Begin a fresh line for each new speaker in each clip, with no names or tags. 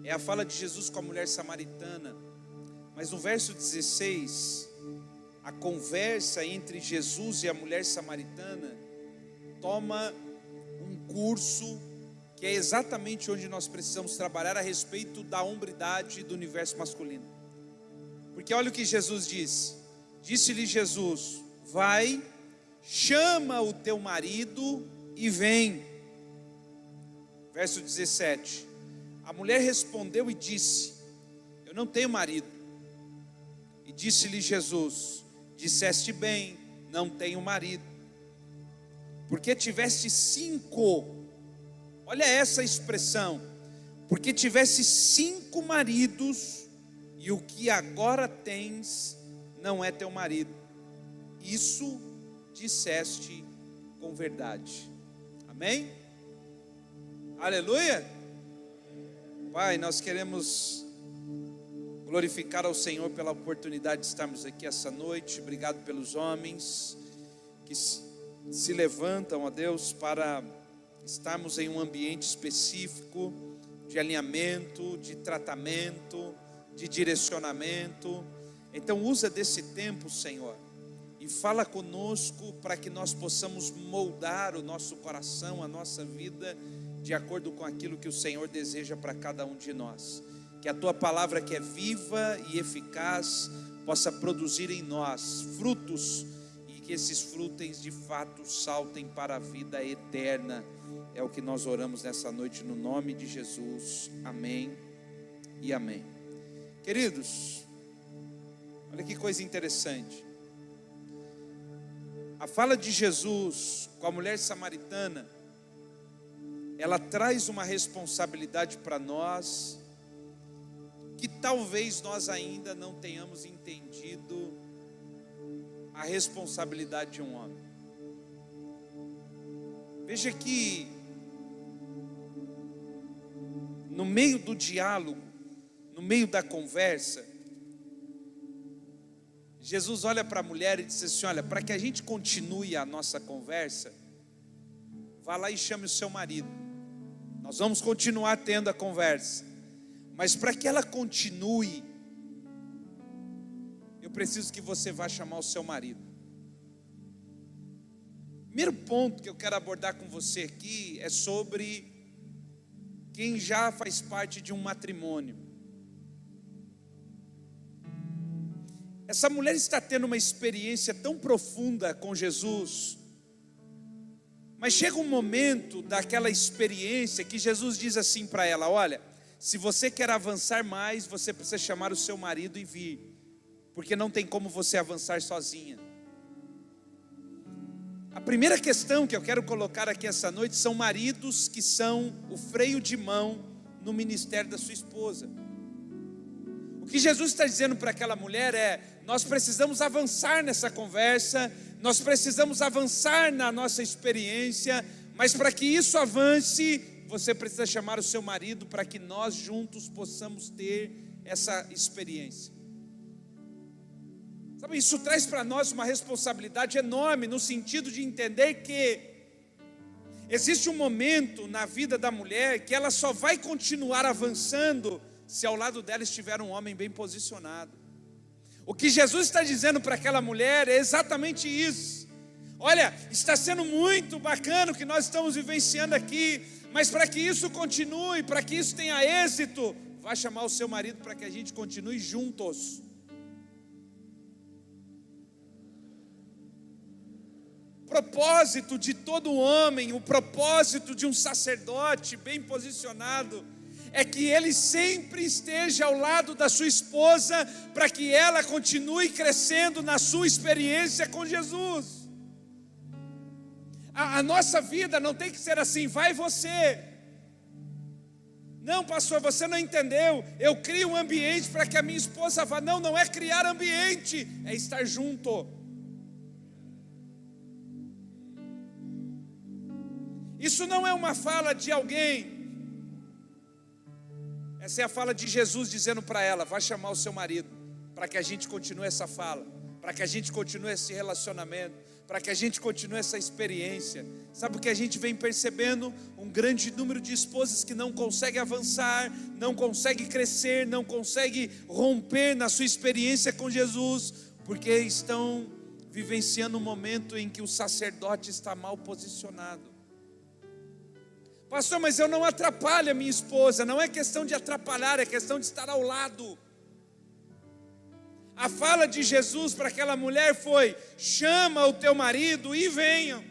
é a fala de Jesus com a mulher samaritana. Mas no verso 16, a conversa entre Jesus e a mulher samaritana toma um curso que é exatamente onde nós precisamos trabalhar a respeito da hombridade do universo masculino. Porque olha o que Jesus disse. Disse-lhe Jesus: vai, chama o teu marido e vem. Verso 17. A mulher respondeu e disse: eu não tenho marido. E disse-lhe Jesus: disseste bem, não tenho marido, porque tiveste 5. Olha essa expressão: porque tiveste 5 maridos, e o que agora tens não é teu marido. Isso disseste com verdade. Amém? Aleluia. Pai, nós queremos glorificar ao Senhor pela oportunidade de estarmos aqui essa noite. Obrigado pelos homens que se levantam, ó Deus, para estarmos em um ambiente específico de alinhamento, de tratamento, de direcionamento. Então usa desse tempo, Senhor, e fala conosco para que nós possamos moldar o nosso coração, a nossa vida, de acordo com aquilo que o Senhor deseja para cada um de nós. Que a Tua palavra, que é viva e eficaz, possa produzir em nós frutos, e que esses frutos de fato saltem para a vida eterna. É o que nós oramos nessa noite no nome de Jesus. Amém e amém. Queridos, olha que coisa interessante. A fala de Jesus com a mulher samaritana, ela traz uma responsabilidade para nós, que talvez nós ainda não tenhamos entendido a responsabilidade de um homem. Veja que no meio do diálogo, no meio da conversa, Jesus olha para a mulher e diz assim: olha, para que a gente continue a nossa conversa, vá lá e chame o seu marido. Nós vamos continuar tendo a conversa, mas para que ela continue, eu preciso que você vá chamar o seu marido. Primeiro ponto que eu quero abordar com você aqui é sobre quem já faz parte de um matrimônio. Essa mulher está tendo uma experiência tão profunda com Jesus, mas chega um momento daquela experiência que Jesus diz assim para ela: olha, se você quer avançar mais, você precisa chamar o seu marido e vir, porque não tem como você avançar sozinha. A primeira questão que eu quero colocar aqui essa noite são maridos que são o freio de mão no ministério da sua esposa. O que Jesus está dizendo para aquela mulher é: nós precisamos avançar nessa conversa, nós precisamos avançar na nossa experiência, mas para que isso avance, você precisa chamar o seu marido para que nós juntos possamos ter essa experiência. Sabe, isso traz para nós uma responsabilidade enorme, no sentido de entender que existe um momento na vida da mulher que ela só vai continuar avançando se ao lado dela estiver um homem bem posicionado. O que Jesus está dizendo para aquela mulher é exatamente isso. Olha, está sendo muito bacana o que nós estamos vivenciando aqui, mas para que isso continue, para que isso tenha êxito, vai chamar o seu marido para que a gente continue juntos. O propósito de todo homem, o propósito de um sacerdote bem posicionado, é que ele sempre esteja ao lado da sua esposa, para que ela continue crescendo na sua experiência com Jesus. A nossa vida não tem que ser assim: vai você. Não, pastor, você não entendeu. Eu crio um ambiente para que a minha esposa vá. Não, não é criar ambiente, é estar junto. Isso não é uma fala de alguém. Essa é a fala de Jesus dizendo para ela: vai chamar o seu marido, para que a gente continue essa fala, para que a gente continue esse relacionamento, para que a gente continue essa experiência. Sabe o que a gente vem percebendo? Um grande número de esposas que não conseguem avançar, não conseguem crescer, não conseguem romper na sua experiência com Jesus, porque estão vivenciando um momento em que o sacerdote está mal posicionado. Pastor, mas eu não atrapalho a minha esposa. Não é questão de atrapalhar, é questão de estar ao lado. A fala de Jesus para aquela mulher foi: chama o teu marido e venham.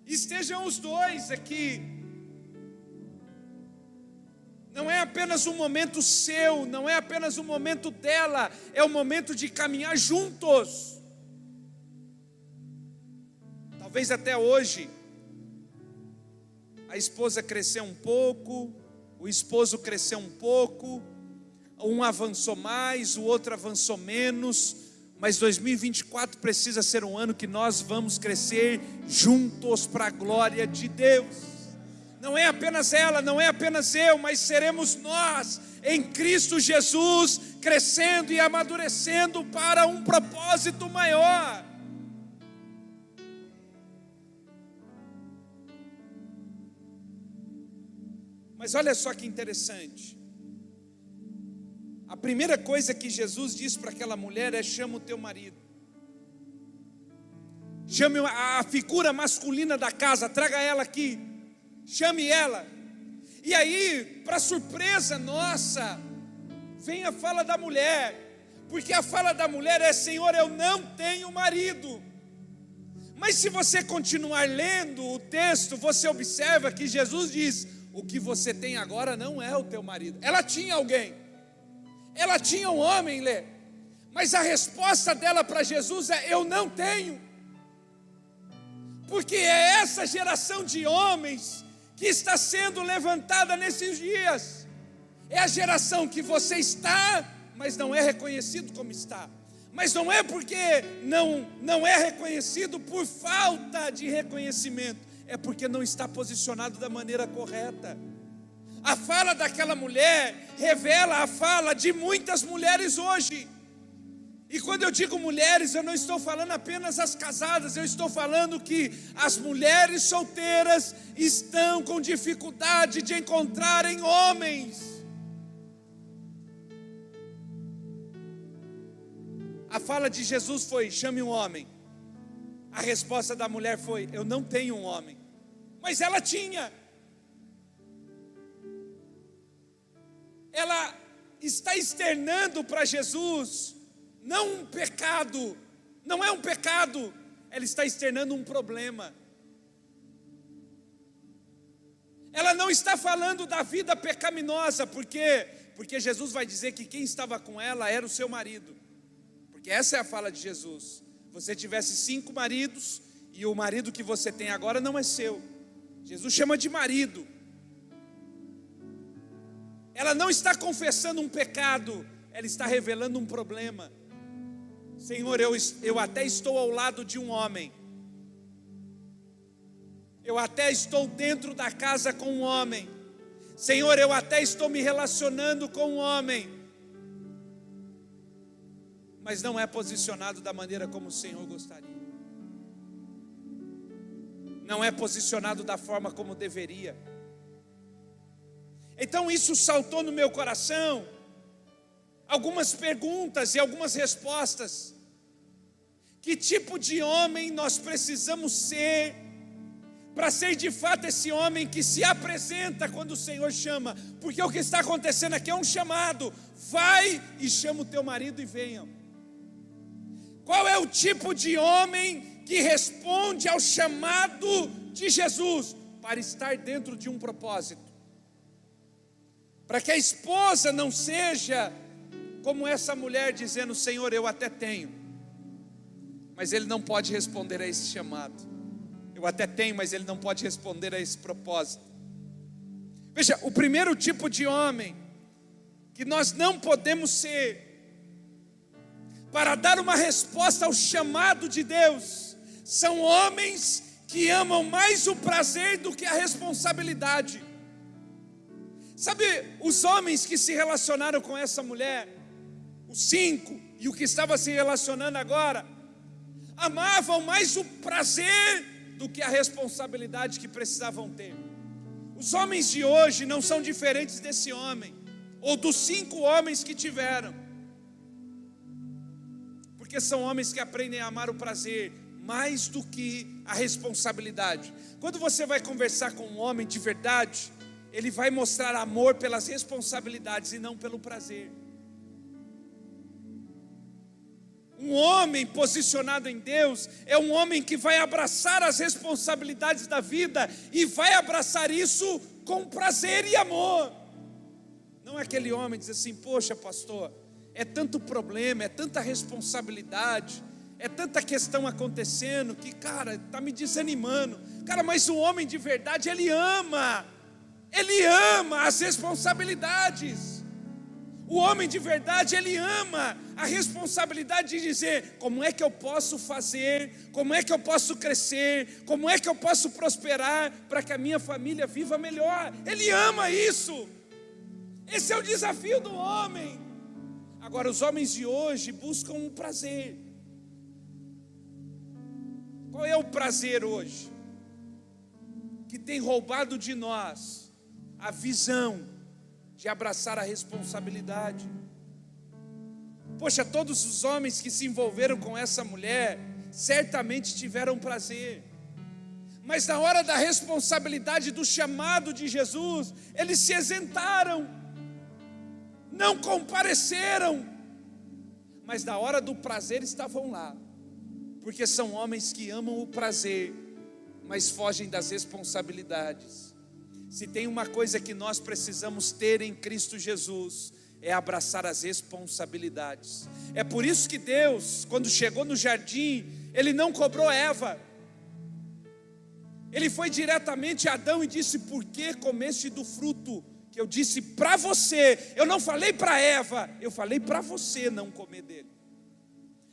Estejam os dois aqui. Não é apenas um momento seu, não é apenas um momento dela, é o momento de caminhar juntos. Talvez até hoje a esposa cresceu um pouco, o esposo cresceu um pouco, um avançou mais, o outro avançou menos, mas 2024 precisa ser um ano que nós vamos crescer juntos para a glória de Deus. Não é apenas ela, não é apenas eu, mas seremos nós em Cristo Jesus, crescendo e amadurecendo para um propósito maior. Mas olha só que interessante. A primeira coisa que Jesus diz para aquela mulher é: chama o teu marido. Chame a figura masculina da casa, traga ela aqui. Chame ela. E aí, para surpresa nossa, vem a fala da mulher. Porque a fala da mulher é: Senhor, eu não tenho marido. Mas se você continuar lendo o texto, você observa que Jesus diz: o que você tem agora não é o teu marido. Ela tinha alguém, ela tinha um homem, Lê, mas a resposta dela para Jesus é: eu não tenho. Porque é essa geração de homens que está sendo levantada nesses dias. É a geração que você está, mas não é reconhecido como está. Mas não é porque não é reconhecido por falta de reconhecimento, é porque não está posicionado da maneira correta. A fala daquela mulher revela a fala de muitas mulheres hoje. E quando eu digo mulheres, eu não estou falando apenas as casadas, eu estou falando que as mulheres solteiras estão com dificuldade de encontrarem homens. A fala de Jesus foi: chame um homem. A resposta da mulher foi: eu não tenho um homem. Mas ela tinha. Ela está externando para Jesus não um pecado, não é um pecado, ela está externando um problema. Ela não está falando da vida pecaminosa, porque Jesus vai dizer que quem estava com ela era o seu marido. Porque essa é a fala de Jesus. Você tivesse 5 maridos e o marido que você tem agora não é seu. Jesus chama de marido. Ela não está confessando um pecado, ela está revelando um problema. Senhor, eu até estou ao lado de um homem, eu até estou dentro da casa com um homem, Senhor, eu até estou me relacionando com um homem, mas não é posicionado da maneira como o Senhor gostaria, não é posicionado da forma como deveria. Então isso saltou no meu coração, algumas perguntas e algumas respostas. Que tipo de homem nós precisamos ser, para ser de fato esse homem que se apresenta quando o Senhor chama? Porque o que está acontecendo aqui é um chamado: vai e chama o teu marido e venham. Qual é o tipo de homem que responde ao chamado de Jesus? Para estar dentro de um propósito, para que a esposa não seja como essa mulher dizendo: Senhor, eu até tenho, mas ele não pode responder a esse chamado. Eu até tenho, mas ele não pode responder a esse propósito. Veja, o primeiro tipo de homem que nós não podemos ser, para dar uma resposta ao chamado de Deus, são homens que amam mais o prazer do que a responsabilidade. Sabe, os homens que se relacionaram com essa mulher, os 5 e o que estava se relacionando agora, amavam mais o prazer do que a responsabilidade que precisavam ter. Os homens de hoje não são diferentes desse homem, ou dos 5 homens que tiveram, porque são homens que aprendem a amar o prazer mais do que a responsabilidade. Quando você vai conversar com um homem de verdade, ele vai mostrar amor pelas responsabilidades e não pelo prazer. Um homem posicionado em Deus é um homem que vai abraçar as responsabilidades da vida e vai abraçar isso com prazer e amor. Não é aquele homem que diz assim: poxa, pastor, é tanto problema, é tanta responsabilidade, é tanta questão acontecendo que, cara, está me desanimando. Cara, mas o homem de verdade, ele ama as responsabilidades. O homem de verdade, ele ama a responsabilidade de dizer: como é que eu posso fazer, como é que eu posso crescer, como é que eu posso prosperar para que a minha família viva melhor. Ele ama isso. Esse é o desafio do homem. Agora, os homens de hoje buscam um prazer. Qual é o prazer hoje? Que tem roubado de nós a visão de abraçar a responsabilidade. Poxa, todos os homens que se envolveram com essa mulher certamente tiveram prazer, mas na hora da responsabilidade do chamado de Jesus, eles se isentaram, não compareceram, mas na hora do prazer estavam lá, porque são homens que amam o prazer, mas fogem das responsabilidades. Se tem uma coisa que nós precisamos ter em Cristo Jesus, é abraçar as responsabilidades. É por isso que Deus, quando chegou no jardim, Ele não cobrou Eva. Ele foi diretamente a Adão e disse: por que comeste do fruto que eu disse para você? Eu não falei para Eva, eu falei para você não comer dele.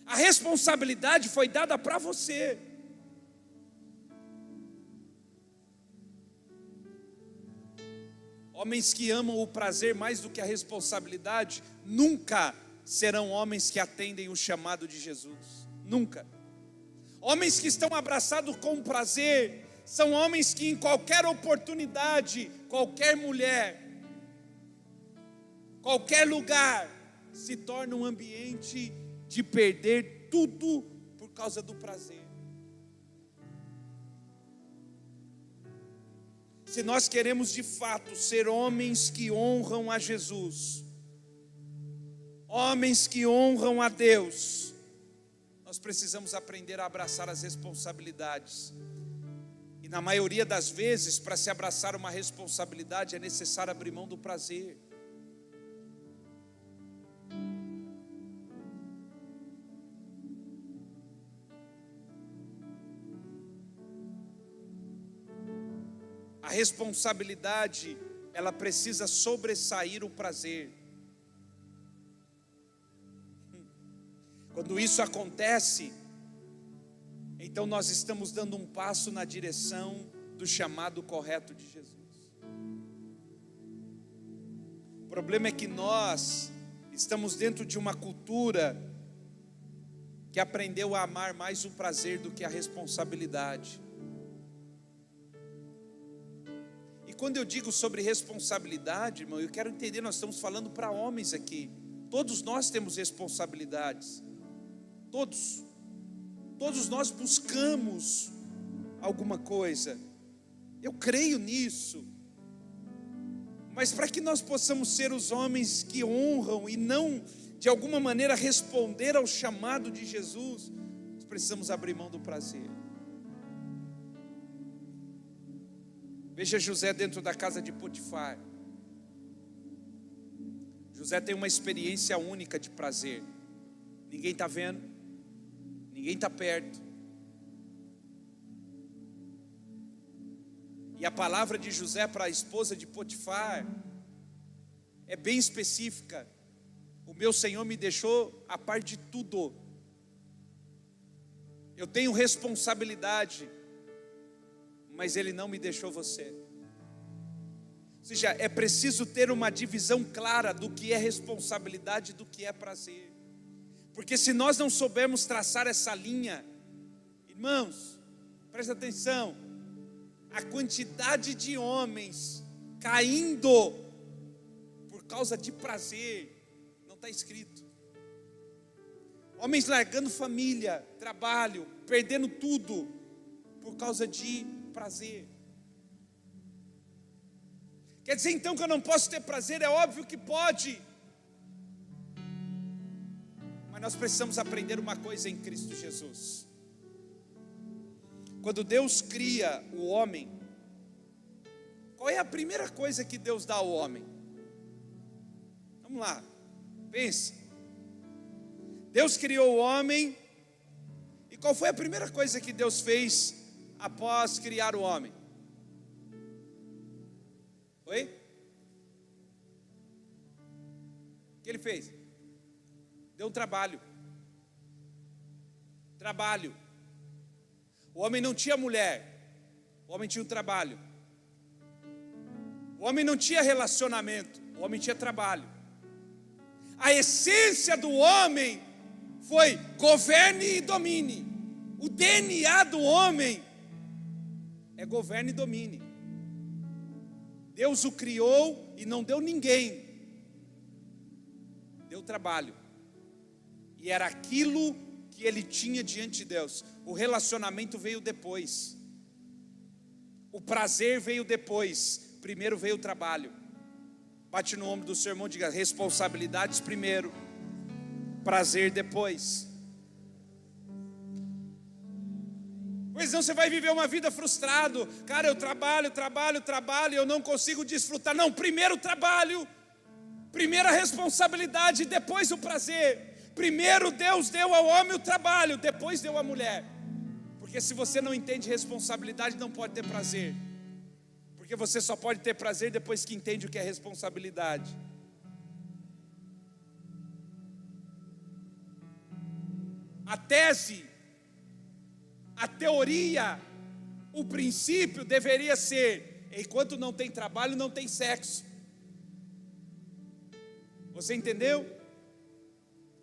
A responsabilidade foi dada para você. Homens que amam o prazer mais do que a responsabilidade nunca serão homens que atendem o chamado de Jesus. Nunca. Homens que estão abraçados com prazer são homens que em qualquer oportunidade, qualquer mulher, qualquer lugar, se torna um ambiente de perder tudo por causa do prazer. Se nós queremos de fato ser homens que honram a Jesus, homens que honram a Deus, nós precisamos aprender a abraçar as responsabilidades. E na maioria das vezes, para se abraçar uma responsabilidade, é necessário abrir mão do prazer. A responsabilidade, ela precisa sobressair o prazer. Quando isso acontece, então nós estamos dando um passo na direção do chamado correto de Jesus. O problema é que nós estamos dentro de uma cultura que aprendeu a amar mais o prazer do que a responsabilidade. Quando eu digo sobre responsabilidade, irmão, eu quero entender, nós estamos falando para homens aqui. Todos nós temos responsabilidades. Todos nós buscamos alguma coisa. Eu creio nisso. Mas para que nós possamos ser os homens que honram e não, de alguma maneira, responder ao chamado de Jesus, nós precisamos abrir mão do prazer. Veja José dentro da casa de Potifar. José tem uma experiência única de prazer. Ninguém está vendo, ninguém está perto. E a palavra de José para a esposa de Potifar é bem específica. O meu Senhor me deixou a par de tudo. Eu tenho responsabilidade, mas Ele não me deixou você. Ou seja, é preciso ter uma divisão clara do que é responsabilidade e do que é prazer. Porque se nós não soubermos traçar essa linha, Irmãos, presta atenção, a quantidade de homens caindo por causa de prazer, não está escrito. Homens largando família, trabalho, perdendo tudo, por causa de prazer. Quer dizer então que eu não posso ter prazer? É óbvio que pode. Mas nós precisamos aprender uma coisa em Cristo Jesus. Quando Deus cria o homem, qual é a primeira coisa que Deus dá ao homem? Vamos lá, pense. Deus criou o homem, e qual foi a primeira coisa que Deus fez após criar o homem? Oi? O que ele fez? Deu um trabalho. Trabalho. O homem não tinha mulher, o homem tinha um trabalho. O homem não tinha relacionamento, o homem tinha trabalho. A essência do homem foi governe e domine. O DNA do homem é governe e domine. Deus o criou e não deu ninguém, deu trabalho. E era aquilo que ele tinha diante de Deus. O relacionamento veio depois, o prazer veio depois, primeiro veio o trabalho. Bate no ombro do seu irmão e diga: responsabilidades primeiro, prazer depois. Pois não, você vai viver uma vida frustrado. Cara, eu trabalho, e eu não consigo desfrutar. Não, primeiro o trabalho, primeiro a responsabilidade, depois o prazer. Primeiro Deus deu ao homem o trabalho, depois deu à mulher. Porque se você não entende responsabilidade, não pode ter prazer. Porque você só pode ter prazer depois que entende o que é responsabilidade. A tese, a teoria, o princípio deveria ser: enquanto não tem trabalho, não tem sexo. Você entendeu?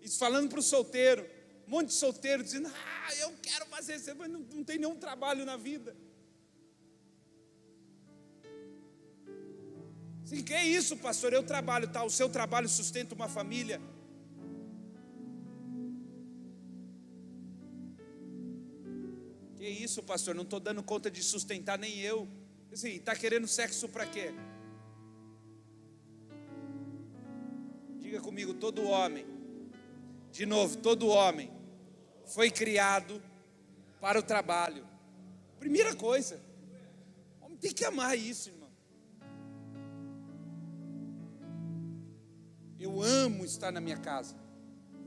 Isso falando para o solteiro. Um monte de solteiro dizendo: eu quero fazer isso, mas não tem nenhum trabalho na vida. Sim, que é isso, pastor? Eu trabalho, tá? O seu trabalho sustenta uma família. Que isso, pastor? Não estou dando conta de sustentar nem eu. Assim, está querendo sexo para quê? Diga comigo: todo homem, de novo, todo homem foi criado para o trabalho. Primeira coisa, o homem tem que amar isso, irmão. Eu amo estar na minha casa.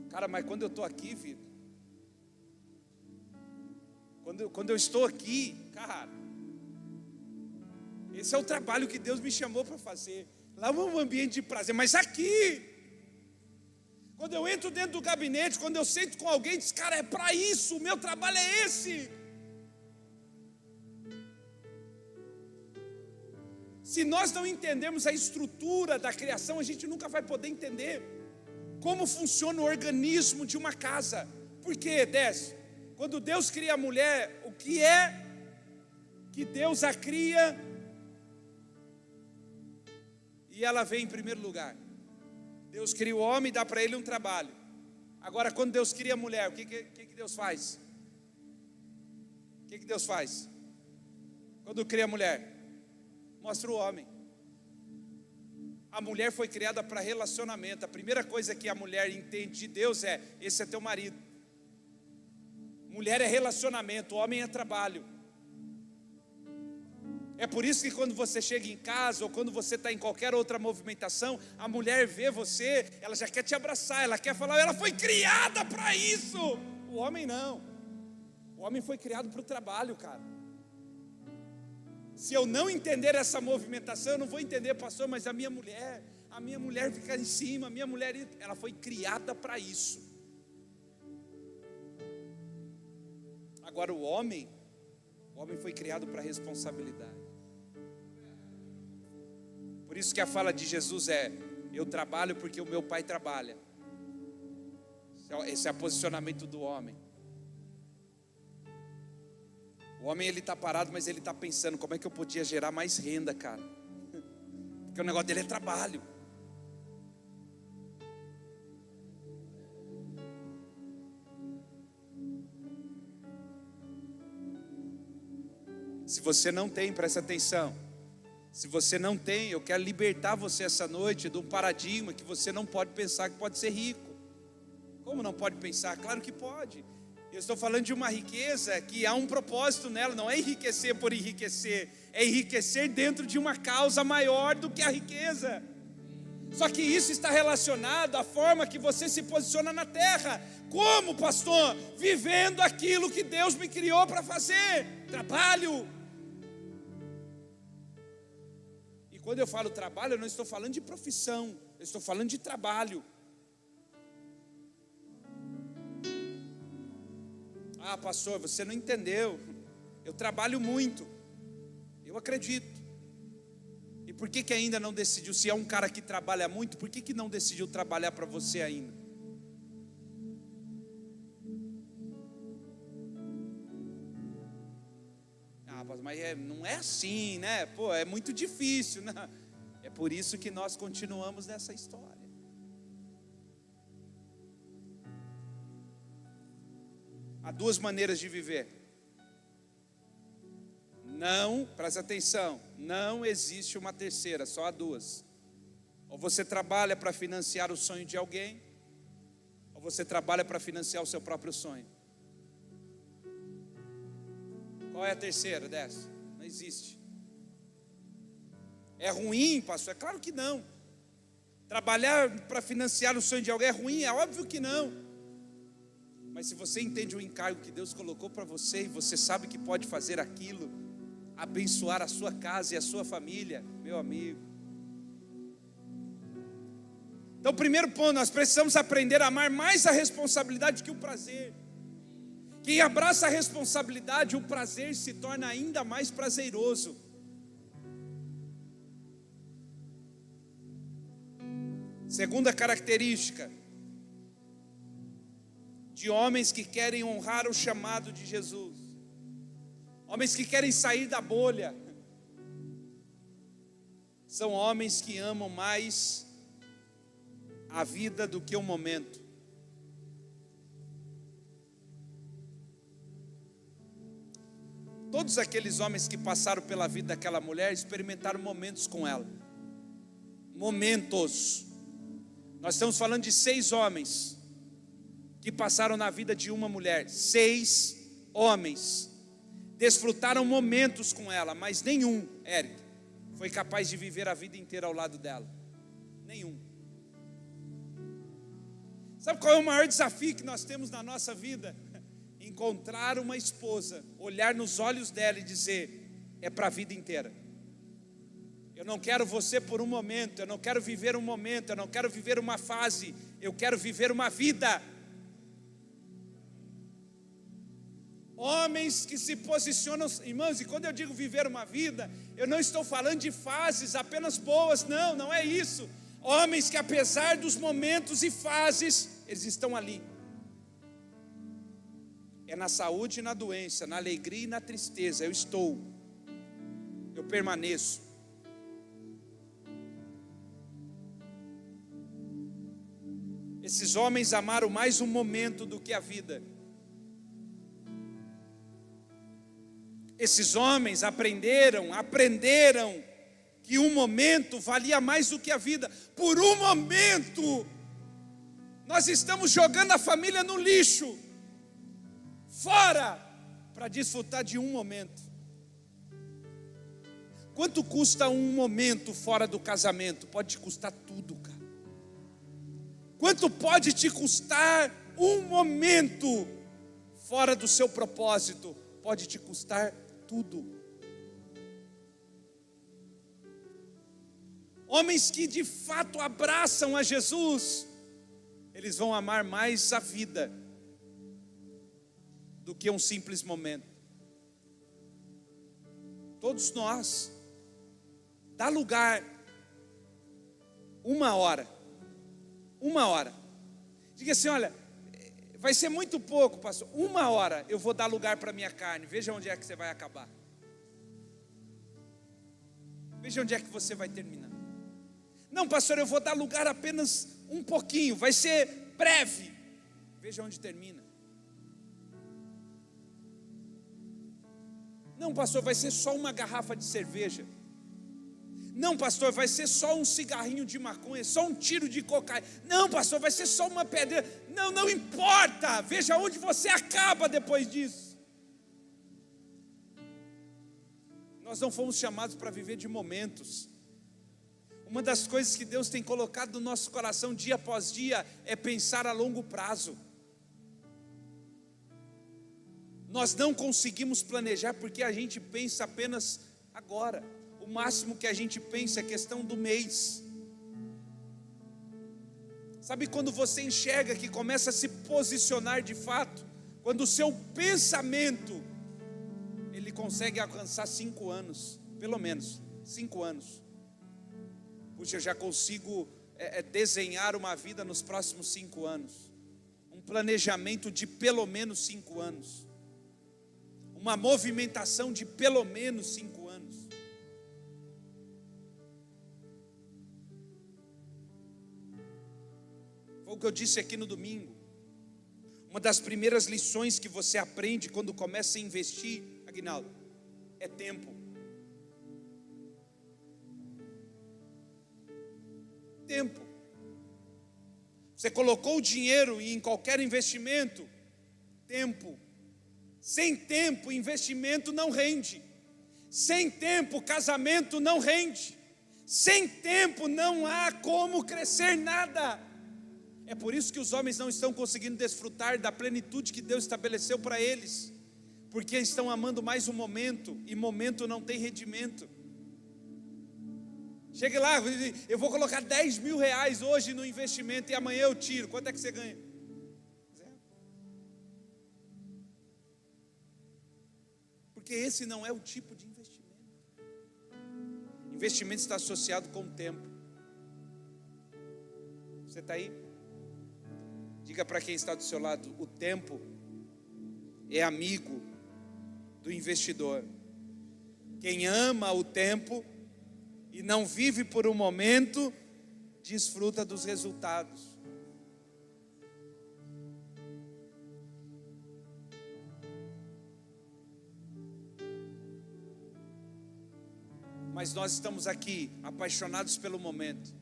Cara, mas quando eu estou aqui, filho, quando eu estou aqui, cara, esse é o trabalho que Deus me chamou para fazer. Lá é um ambiente de prazer, mas aqui, quando eu entro dentro do gabinete, quando eu sento com alguém, diz: cara, é para isso, o meu trabalho é esse. Se nós não entendermos a estrutura da criação, a gente nunca vai poder entender como funciona o organismo de uma casa. Por quê, Décio? Quando Deus cria a mulher, o que é que Deus a cria e ela vem em primeiro lugar? Deus cria o homem e dá para ele um trabalho. Agora, quando Deus cria a mulher, o que Deus faz? O que Deus faz? Quando cria a mulher, mostra o homem. A mulher foi criada para relacionamento. A primeira coisa que a mulher entende de Deus é: esse é teu marido. Mulher é relacionamento, homem é trabalho. É por isso que quando você chega em casa, ou quando você está em qualquer outra movimentação, a mulher vê você, ela já quer te abraçar, ela quer falar: ela foi criada para isso. O homem não. O homem foi criado para o trabalho, cara. Se eu não entender essa movimentação, eu não vou entender, pastor, mas a minha mulher fica em cima, a minha mulher, ela foi criada para isso. Agora o homem foi criado para responsabilidade. Por isso que a fala de Jesus é: eu trabalho porque o meu pai trabalha. Esse é o posicionamento do homem. O homem, ele está parado, mas ele está pensando: como é que eu podia gerar mais renda, cara? Porque o negócio dele é trabalho. Se você não tem, presta atenção. Se você não tem, eu quero libertar você essa noite de um paradigma que você não pode pensar que pode ser rico. Como não pode pensar? Claro que pode. Eu estou falando de uma riqueza que há um propósito nela. Não é enriquecer por enriquecer, é enriquecer dentro de uma causa maior do que a riqueza. Só que isso está relacionado à forma que você se posiciona na terra. Como, pastor? Vivendo aquilo que Deus me criou para fazer. Trabalho. E quando eu falo trabalho, eu não estou falando de profissão, eu estou falando de trabalho. Ah, pastor, você não entendeu. Eu trabalho muito. Eu acredito. E por que ainda não decidiu? Se é um cara que trabalha muito, por que não decidiu trabalhar para você ainda? Ah, mas não é assim, né? Pô, é muito difícil, né? É por isso que nós continuamos nessa história. Há duas maneiras de viver. Não, presta atenção, não existe uma terceira, só há duas. Ou você trabalha para financiar o sonho de alguém, ou você trabalha para financiar o seu próprio sonho. Qual é a terceira dessa? Não existe. É ruim, pastor? É claro que não. Trabalhar para financiar o sonho de alguém é ruim? É óbvio que não. Mas se você entende o encargo que Deus colocou para você, e você sabe que pode fazer aquilo, abençoar a sua casa e a sua família, meu amigo. Então, primeiro ponto, nós precisamos aprender a amar mais a responsabilidade que o prazer. Quem abraça a responsabilidade, o prazer se torna ainda mais prazeroso. Segunda característica de homens que querem honrar o chamado de Jesus, homens que querem sair da bolha, são homens que amam mais a vida do que o momento. Todos aqueles homens que passaram pela vida daquela mulher experimentaram momentos com ela. Momentos. Nós estamos falando de 6 homens que passaram na vida de uma mulher. 6 homens desfrutaram momentos com ela, mas nenhum, Eric, foi capaz de viver a vida inteira ao lado dela. Nenhum. Sabe qual é o maior desafio que nós temos na nossa vida? Encontrar uma esposa, olhar nos olhos dela e dizer: é para a vida inteira. Eu não quero você por um momento, eu não quero viver um momento, eu não quero viver uma fase, eu quero viver uma vida. Homens que se posicionam, irmãos, e quando eu digo viver uma vida, eu não estou falando de fases apenas boas, não é isso. Homens que apesar dos momentos e fases, eles estão ali. É na saúde e na doença, na alegria e na tristeza, eu permaneço. Esses homens amaram mais um momento do que a vida. Esses homens aprenderam que um momento valia mais do que a vida. Por um momento, nós estamos jogando a família no lixo, fora, para desfrutar de um momento. Quanto custa um momento fora do casamento? Pode te custar tudo, cara. Quanto pode te custar um momento fora do seu propósito? Pode te custar tudo. Homens que de fato abraçam a Jesus, eles vão amar mais a vida do que um simples momento. Todos nós, dá lugar, 1 hora. Diga assim: olha, Vai ser muito pouco, pastor. 1 hora eu vou dar lugar para a minha carne. Veja onde é que você vai acabar. Veja onde é que você vai terminar. Não, pastor, eu vou dar lugar apenas um pouquinho. Vai ser breve. Veja onde termina. Não, pastor, vai ser só uma garrafa de cerveja. Não, pastor, vai ser só um cigarrinho de maconha, só um tiro de cocaína. Não, pastor, vai ser só uma pedra. Não, não importa. Veja onde você acaba depois disso. Nós não fomos chamados para viver de momentos. Uma das coisas que Deus tem colocado no nosso coração dia após dia é pensar a longo prazo. Nós não conseguimos planejar porque a gente pensa apenas agora. O máximo que a gente pensa é questão do mês. Sabe quando você enxerga que começa a se posicionar de fato? Quando o seu pensamento, ele consegue alcançar 5 anos, pelo menos 5 anos. Puxa, eu já consigo desenhar uma vida nos próximos 5 anos. Um planejamento de pelo menos 5 anos. Uma movimentação de pelo menos 5 anos. Foi o que eu disse aqui no domingo. Uma das primeiras lições que você aprende quando começa a investir, Aguinaldo, é tempo. Tempo. Você colocou o dinheiro em qualquer investimento, tempo. Sem tempo, investimento não rende. Sem tempo, casamento não rende. Sem tempo, não há como crescer nada. É por isso que os homens não estão conseguindo desfrutar da plenitude que Deus estabeleceu para eles, porque estão amando mais o momento, e momento não tem rendimento. Chegue lá, eu vou colocar 10 mil reais hoje no investimento e amanhã eu tiro. Quanto é que você ganha? Zero. Porque esse não é o tipo de investimento. Investimento está associado com o tempo. Você está aí? Diga para quem está do seu lado: o tempo é amigo do investidor. Quem ama o tempo e não vive por um momento, desfruta dos resultados. Mas nós estamos aqui apaixonados pelo momento.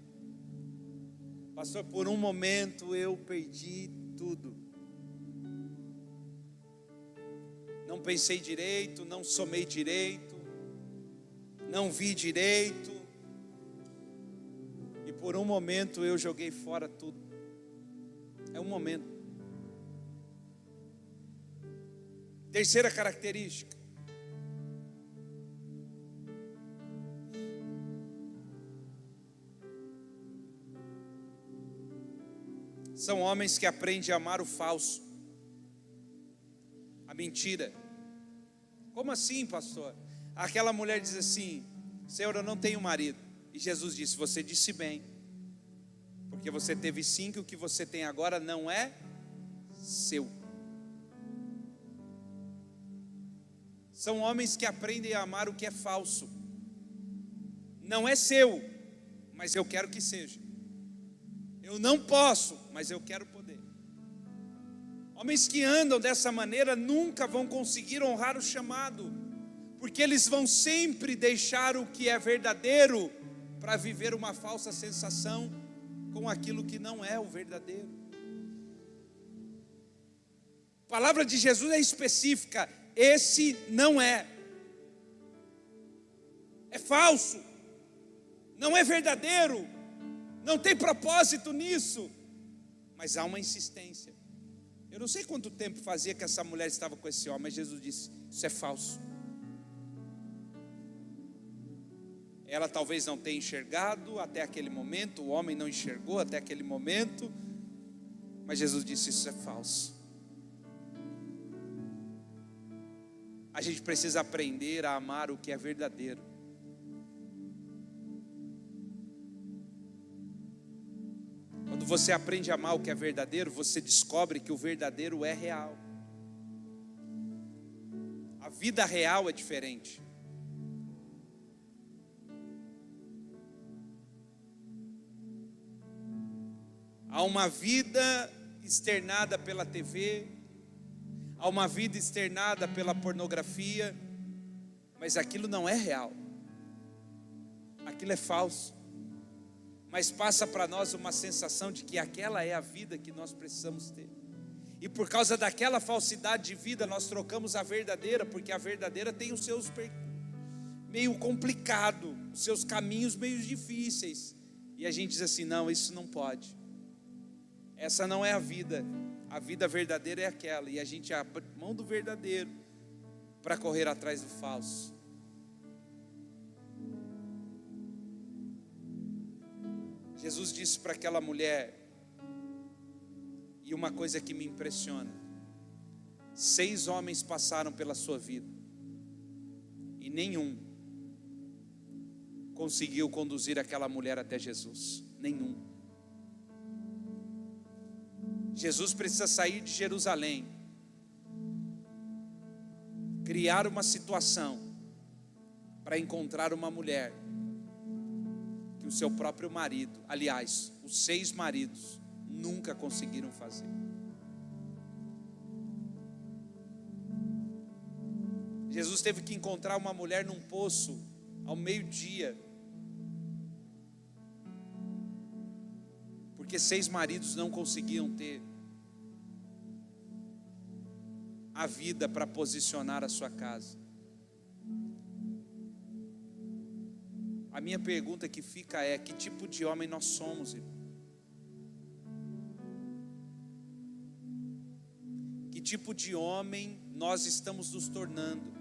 Pastor, por um momento eu perdi tudo. Não pensei direito, não somei direito, não vi direito. E por um momento eu joguei fora tudo. É um momento. Terceira característica. São homens que aprendem a amar o falso, a mentira. Como assim, pastor? Aquela mulher diz assim: Senhor, eu não tenho marido. E Jesus disse: você disse bem, porque você teve 5 e o que você tem agora não é seu. São homens que aprendem a amar o que é falso. Não é seu, mas eu quero que seja. Eu não posso, mas eu quero poder. Homens que andam dessa maneira nunca vão conseguir honrar o chamado, porque eles vão sempre deixar o que é verdadeiro para viver uma falsa sensação com aquilo que não é o verdadeiro. A palavra de Jesus é específica: esse não é. É falso, não é verdadeiro. Não tem propósito nisso, mas há uma insistência. Eu não sei quanto tempo fazia que essa mulher estava com esse homem, mas Jesus disse: isso é falso. Ela talvez não tenha enxergado até aquele momento, o homem não enxergou até aquele momento, mas Jesus disse: isso é falso. A gente precisa aprender a amar o que é verdadeiro. Quando você aprende a amar o que é verdadeiro, você descobre que o verdadeiro é real. A vida real é diferente. Há uma vida externada pela TV, há uma vida externada pela pornografia, mas aquilo não é real, aquilo é falso. Mas passa para nós uma sensação de que aquela é a vida que nós precisamos ter. E por causa daquela falsidade de vida, nós trocamos a verdadeira, porque a verdadeira tem os seus meio complicado, os seus caminhos meio difíceis. E a gente diz assim: não, isso não pode. Essa não é a vida verdadeira é aquela. E a gente abre mão do verdadeiro para correr atrás do falso. Jesus disse para aquela mulher, e uma coisa que me impressiona: 6 homens passaram pela sua vida, e nenhum conseguiu conduzir aquela mulher até Jesus. Nenhum. Jesus precisa sair de Jerusalém, criar uma situação para encontrar uma mulher que o seu próprio marido, aliás, os 6 maridos, nunca conseguiram fazer. Jesus teve que encontrar uma mulher num poço ao meio-dia, porque 6 maridos não conseguiam ter a vida para posicionar a sua casa. A minha pergunta que fica é: que tipo de homem nós somos, irmão? Que tipo de homem nós estamos nos tornando?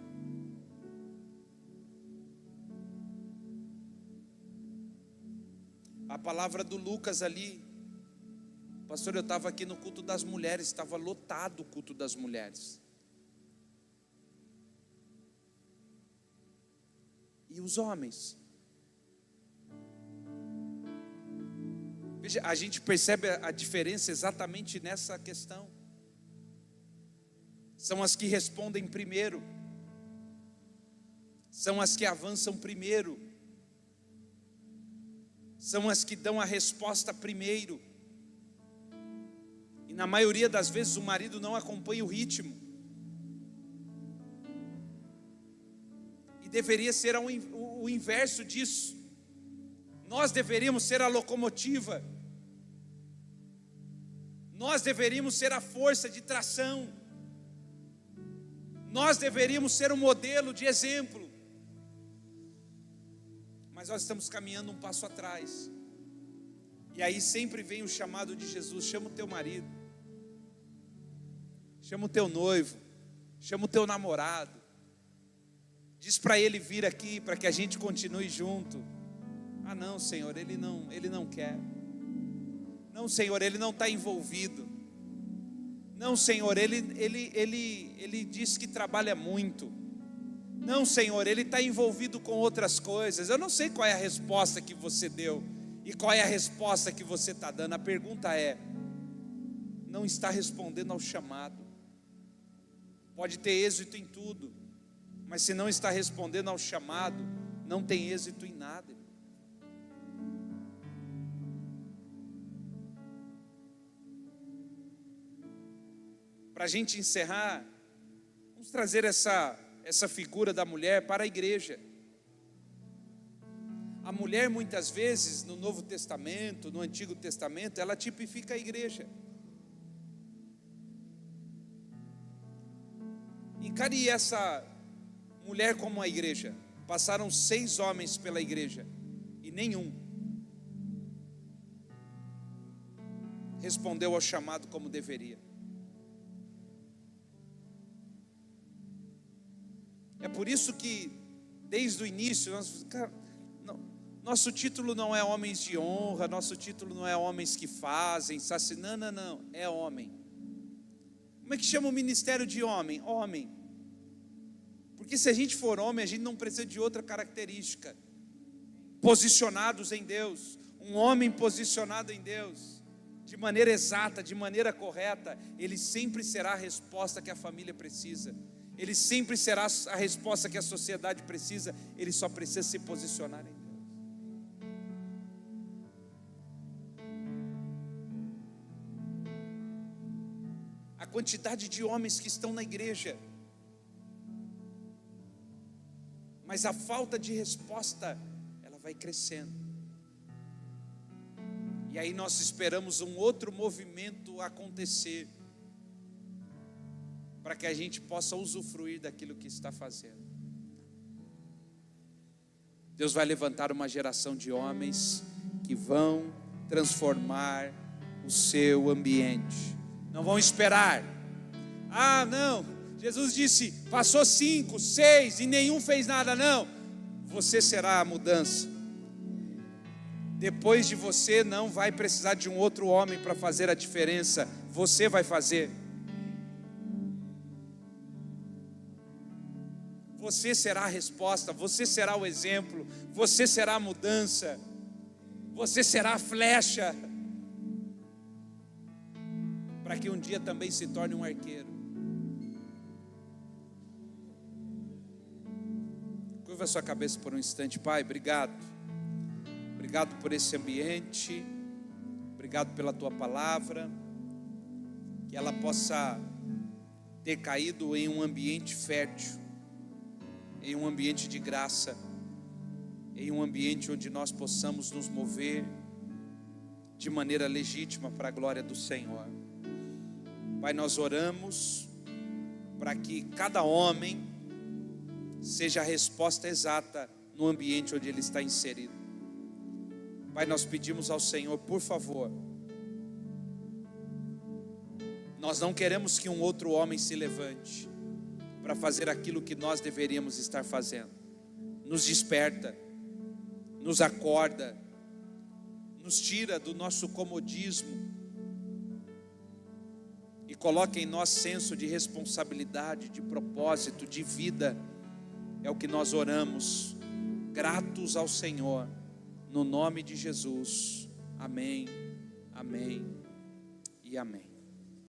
A palavra do Lucas ali, pastor, eu estava aqui no culto das mulheres, estava lotado o culto das mulheres. E os homens? Veja, a gente percebe a diferença exatamente nessa questão. São as que respondem primeiro, são as que avançam primeiro, são as que dão a resposta primeiro. E na maioria das vezes o marido não acompanha o ritmo. E deveria ser o inverso disso. Nós deveríamos ser a locomotiva. Nós deveríamos ser a força de tração. Nós deveríamos ser um modelo de exemplo. Mas nós estamos caminhando um passo atrás. E aí sempre vem o chamado de Jesus: chama o teu marido, chama o teu noivo, chama o teu namorado, diz para ele vir aqui para que a gente continue junto. Ah não, Senhor, ele não quer. Não, Senhor, ele não está envolvido. Não, Senhor, ele diz que trabalha muito. Não, Senhor, ele está envolvido com outras coisas. Eu não sei qual é a resposta que você deu e qual é a resposta que você está dando. A pergunta é: não está respondendo ao chamado. Pode ter êxito em tudo, mas se não está respondendo ao chamado, não tem êxito em nada. Para a gente encerrar, vamos trazer essa figura da mulher para a igreja. A mulher, muitas vezes, no Novo Testamento, no Antigo Testamento, ela tipifica a igreja. Encare essa mulher como a igreja. Passaram 6 homens pela igreja e nenhum respondeu ao chamado como deveria. É por isso que, desde o início, nosso título não é homens de honra, nosso título não é homens que fazem, não, é homem. Como é que chama o ministério de homem? Homem. Porque se a gente for homem, a gente não precisa de outra característica. Posicionados em Deus, um homem posicionado em Deus. de maneira exata, de maneira correta, ele sempre será a resposta que a família precisa. Ele sempre será a resposta que a sociedade precisa. Ele só precisa se posicionar em Deus. A quantidade de homens que estão na igreja, mas a falta de resposta, ela vai crescendo. E aí nós esperamos um outro movimento acontecer, para que a gente possa usufruir daquilo que está fazendo. Deus vai levantar uma geração de homens que vão transformar o seu ambiente. Não vão esperar. Ah, não, Jesus disse, passou 5, 6 e nenhum fez nada. Não, você será a mudança. Depois de você não vai precisar de um outro homem para fazer a diferença. Você vai fazer. Você será a resposta, você será o exemplo, você será a mudança, você será a flecha, para que um dia também se torne um arqueiro. Curva a sua cabeça por um instante. Pai, obrigado. Obrigado por esse ambiente, obrigado pela tua palavra, que ela possa ter caído em um ambiente fértil, em um ambiente de graça, em um ambiente onde nós possamos nos mover de maneira legítima para a glória do Senhor. Pai, nós oramos para que cada homem seja a resposta exata no ambiente onde ele está inserido. Pai, nós pedimos ao Senhor, por favor, nós não queremos que um outro homem se levante para fazer aquilo que nós deveríamos estar fazendo. Nos desperta, nos acorda, nos tira do nosso comodismo e coloca em nós senso de responsabilidade, de propósito, de vida. É o que nós oramos, gratos ao Senhor, no nome de Jesus. Amém, amém e amém.